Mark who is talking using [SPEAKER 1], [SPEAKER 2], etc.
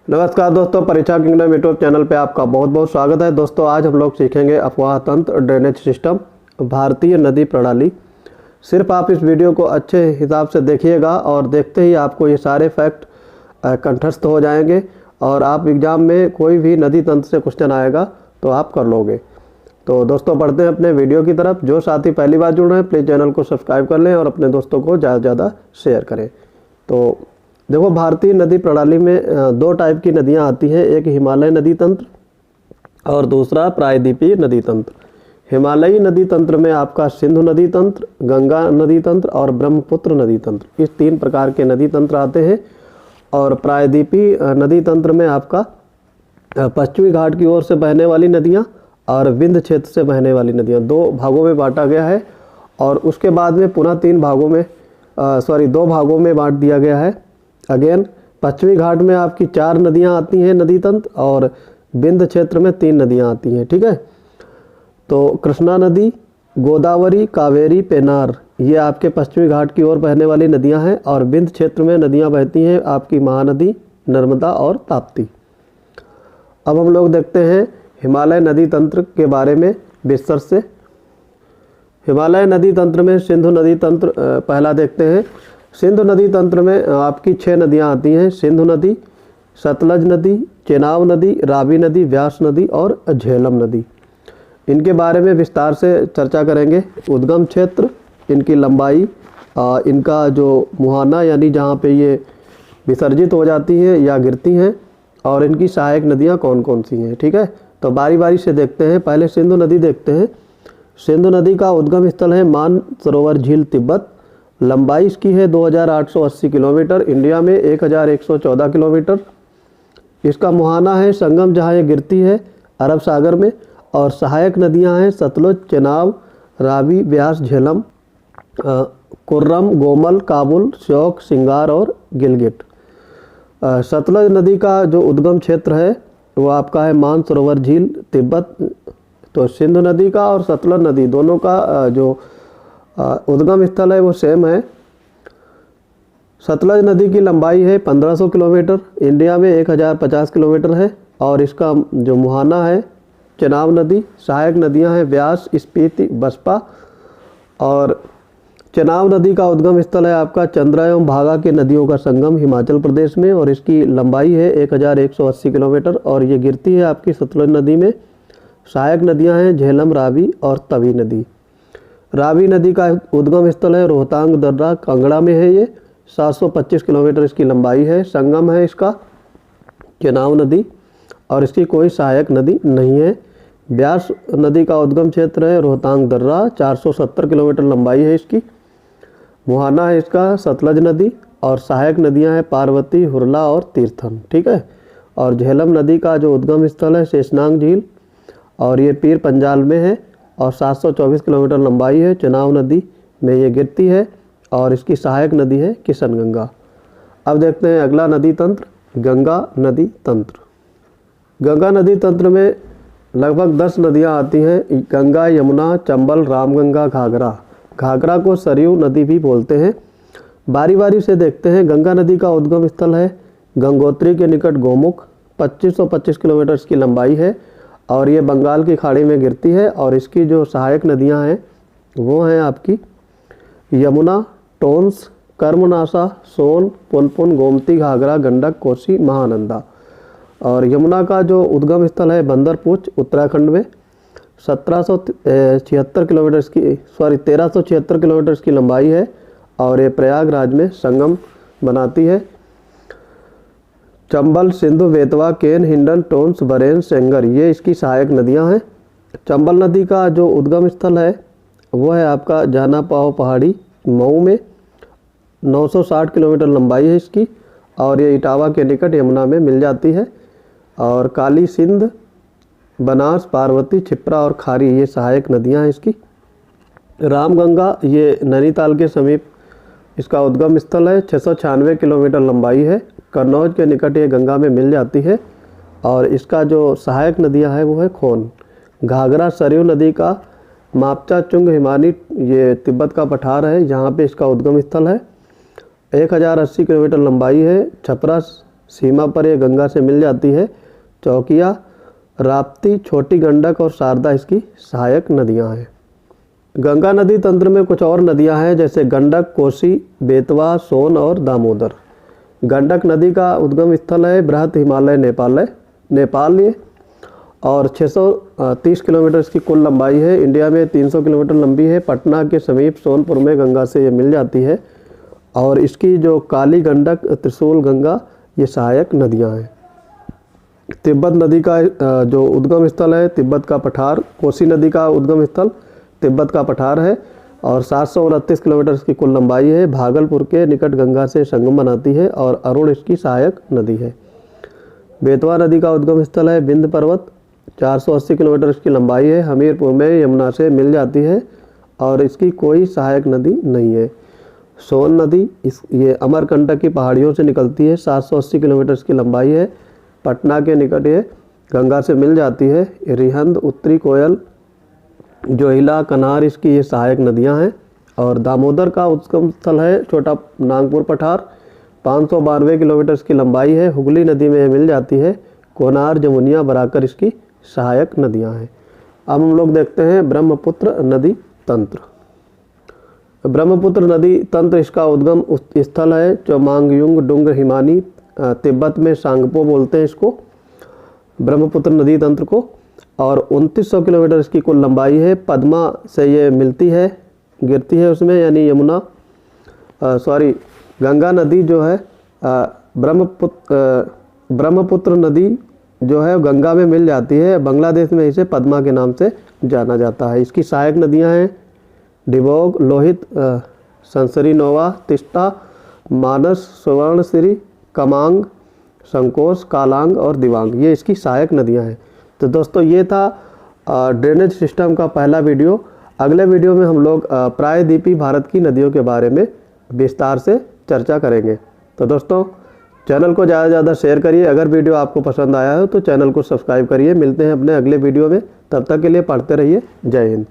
[SPEAKER 1] नमस्कार दोस्तों, परीक्षा किंगडम यूट्यूब चैनल पे आपका बहुत बहुत स्वागत है। दोस्तों आज हम लोग सीखेंगे अफवाह तंत्र, ड्रेनेज सिस्टम, भारतीय नदी प्रणाली। सिर्फ आप इस वीडियो को अच्छे हिसाब से देखिएगा और देखते ही आपको ये सारे फैक्ट कंठस्थ हो जाएंगे और आप एग्ज़ाम में कोई भी नदी तंत्र से क्वेश्चन आएगा तो आप कर लोगे। तो दोस्तों बढ़ते हैं अपने वीडियो की तरफ। जो साथी पहली बार जुड़ रहे हैं प्लीज़ चैनल को सब्सक्राइब कर लें और अपने दोस्तों को ज़्यादा से ज़्यादा शेयर करें। तो देखो, भारतीय नदी प्रणाली में दो टाइप की नदियां आती हैं, एक हिमालय नदी तंत्र और दूसरा प्रायद्वीपीय नदी तंत्र। हिमालयी नदी तंत्र में आपका सिंधु नदी तंत्र, गंगा नदी तंत्र और ब्रह्मपुत्र नदी तंत्र, इस तीन प्रकार के नदी तंत्र आते हैं। और प्रायद्वीपीय नदी तंत्र में आपका पश्चिमी घाट की ओर से बहने वाली नदियाँ और विंध्य क्षेत्र से बहने वाली नदियाँ, दो भागों में बांटा गया है। और उसके बाद में पुनः दो भागों में बांट दिया गया है। अगेन पश्चिमी घाट में आपकी 4 नदियां आती हैं नदी तंत्र और विंध्य क्षेत्र में 3 नदियां आती हैं। ठीक है, तो कृष्णा नदी, गोदावरी, कावेरी, पेनार, ये आपके पश्चिमी घाट की ओर बहने वाली नदियां हैं। और विंध्य क्षेत्र में नदियां बहती हैं आपकी महानदी, नर्मदा और ताप्ती। अब हम लोग देखते हैं हिमालय नदी तंत्र के बारे में विस्तार से। हिमालय नदी तंत्र में सिंधु नदी तंत्र पहला देखते हैं। सिंधु नदी तंत्र में आपकी 6 नदियां आती हैं, सिंधु नदी, सतलज नदी, चेनाब नदी, रावी नदी, व्यास नदी और झेलम नदी। इनके बारे में विस्तार से चर्चा करेंगे। उद्गम क्षेत्र, इनकी लंबाई, इनका जो मुहाना यानी जहाँ पे ये विसर्जित हो जाती हैं या गिरती हैं, और इनकी सहायक नदियाँ कौन कौन सी हैं। ठीक है, तो बारी बारी से देखते हैं। पहले सिंधु नदी देखते हैं। सिंधु नदी का उद्गम स्थल है मानसरोवर झील, तिब्बत। लंबाई इसकी है 2880 किलोमीटर, इंडिया में 1114 किलोमीटर। इसका मुहाना है संगम जहाँ ये गिरती है अरब सागर में। और सहायक नदियाँ हैं सतलुज, चेनाब, रावी, व्यास, झेलम, कुर्रम, गोमल, काबुल, श्योक, सिंगार और गिलगिट। सतलज नदी का जो उद्गम क्षेत्र है वो आपका है मानसरोवर झील, तिब्बत। तो सिंधु नदी का और सतलज नदी दोनों का जो उद्गम स्थल है वो सेम है। सतलज नदी की लंबाई है 1500 किलोमीटर, इंडिया में 1050 किलोमीटर है। और इसका जो मुहाना है चेनाब नदी। सहायक नदियां हैं व्यास, स्पीति, बसपा। और चेनाब नदी का उद्गम स्थल है आपका चंद्रा एवं भागा के नदियों का संगम हिमाचल प्रदेश में, और इसकी लंबाई है 1180 किलोमीटर और ये गिरती है आपकी सतलज नदी में। सहायक नदियां हैं झेलम, रावी और तवी नदी। रावी नदी का उद्गम स्थल है रोहतांग दर्रा, कांगड़ा में है ये। 725 किलोमीटर इसकी लंबाई है। संगम है इसका चेनाब नदी और इसकी कोई सहायक नदी नहीं है। व्यास नदी का उद्गम क्षेत्र है रोहतांग दर्रा, 470 किलोमीटर लंबाई है इसकी। मुहाना है इसका सतलज नदी और सहायक नदियां हैं पार्वती, हुरला और तीर्थन। ठीक है, और झेलम नदी का जो उद्गम स्थल है शेषनाग झील और ये पीर पंजाल में है और 724 किलोमीटर लंबाई है। चेनाब नदी में ये गिरती है और इसकी सहायक नदी है किशनगंगा। अब देखते हैं अगला नदी तंत्र, गंगा नदी तंत्र। गंगा नदी तंत्र में लगभग 10 नदियां आती हैं, गंगा, यमुना, चंबल, रामगंगा, घाघरा। घाघरा को सरयू नदी भी बोलते हैं। बारी बारी से देखते हैं। गंगा नदी का उद्गम स्थल है गंगोत्री के निकट गोमुख, 2525 किलोमीटर इसकी लंबाई है और ये बंगाल की खाड़ी में गिरती है। और इसकी जो सहायक नदियां हैं वो हैं आपकी यमुना, टोंस, कर्मनाशा, सोन, पुनपुन, गोमती, घाघरा, गंडक, कोसी, महानंदा। और यमुना का जो उद्गम स्थल है बंदरपूछ, उत्तराखंड में। 1376 किलोमीटर इसकी लंबाई है और ये प्रयागराज में संगम बनाती है। चंबल, सिंधु, बेतवा, केन, हिंडन, टोंस, बरेन, सेंगर, ये इसकी सहायक नदियां हैं। चंबल नदी का जो उद्गम स्थल है वो है आपका जाना पाओ पहाड़ी, मऊ में। 960 किलोमीटर लंबाई है इसकी और ये इटावा के निकट यमुना में मिल जाती है। और काली सिंध, बनास, पार्वती, छिप्रा और खारी, ये सहायक नदियां हैं इसकी। रामगंगा ये नैनीताल के समीप इसका उद्गम स्थल है, 696 किलोमीटर लंबाई है। कन्नौज के निकट ये गंगा में मिल जाती है और इसका जो सहायक नदियां है वो है खोन। घाघरा सरयू नदी का मापचा चुंग हिमानी, ये तिब्बत का पठार है, जहाँ पे इसका उद्गम स्थल है। 1080 किलोमीटर लंबाई है। छपरा सीमा पर ये गंगा से मिल जाती है। चौकिया, राप्ती, छोटी गंडक और शारदा इसकी सहायक नदियां हैं। गंगा नदी तंत्र में कुछ और नदियां हैं जैसे गंडक, कोसी, बेतवा, सोन और दामोदर। गंडक नदी का उद्गम स्थल है बृहत हिमालय नेपाल ये, और 630 किलोमीटर इसकी कुल लंबाई है। इंडिया में 300 किलोमीटर लंबी है। पटना के समीप सोनपुर में गंगा से ये मिल जाती है। और इसकी जो काली गंडक, त्रिशूल गंगा, ये सहायक नदियां हैं। तिब्बत नदी का जो उद्गम स्थल है तिब्बत का पठार। कोसी नदी का उद्गम स्थल तिब्बत का पठार है और 729 किलोमीटर इसकी कुल लंबाई है। भागलपुर के निकट गंगा से संगम बनाती है और अरुण इसकी सहायक नदी है। बेतवा नदी का उद्गम स्थल है विंध्य पर्वत, 480 किलोमीटर इसकी लंबाई है। हमीरपुर में यमुना से मिल जाती है और इसकी कोई सहायक नदी नहीं है। सोन नदी ये अमरकंटक की पहाड़ियों से निकलती है, 780 किलोमीटर इसकी लंबाई है। पटना के निकट ये गंगा से मिल जाती है। रिहंद, उत्तरी कोयल, जोहिला, कनार इसकी ये सहायक नदियां हैं। और दामोदर का उद्गम स्थल है छोटा नागपुर पठार, 592 किलोमीटर इसकी लंबाई है। हुगली नदी में ये मिल जाती है। कोनार, जमुनिया, बराकर इसकी सहायक नदियां हैं। अब हम लोग देखते हैं ब्रह्मपुत्र नदी तंत्र। ब्रह्मपुत्र नदी तंत्र इसका उद्गम स्थल है चौमांगयुंग डुंगर हिमानी, तिब्बत में सांगपो बोलते हैं इसको, ब्रह्मपुत्र नदी तंत्र को। और 2900 किलोमीटर इसकी कुल लंबाई है। पद्मा से ये मिलती है, गिरती है उसमें, यानी यमुना गंगा नदी जो है ब्रह्मपुत्र नदी जो है गंगा में मिल जाती है। बांग्लादेश में इसे पद्मा के नाम से जाना जाता है। इसकी सहायक नदियां हैं डिबोग, लोहित, संसरी नोवा, तिस्ता, मानस, सुवर्णश्री, कमांग, संकोश, कालांग और दिवांग, ये इसकी सहायक नदियां हैं। तो दोस्तों ये था ड्रेनेज सिस्टम का पहला वीडियो। अगले वीडियो में हम लोग प्रायद्वीपीय भारत की नदियों के बारे में विस्तार से चर्चा करेंगे। तो दोस्तों चैनल को ज़्यादा से ज़्यादा शेयर करिए। अगर वीडियो आपको पसंद आया हो तो चैनल को सब्सक्राइब करिए। मिलते हैं अपने अगले वीडियो में, तब तक के लिए पढ़ते रहिए। जय हिंद।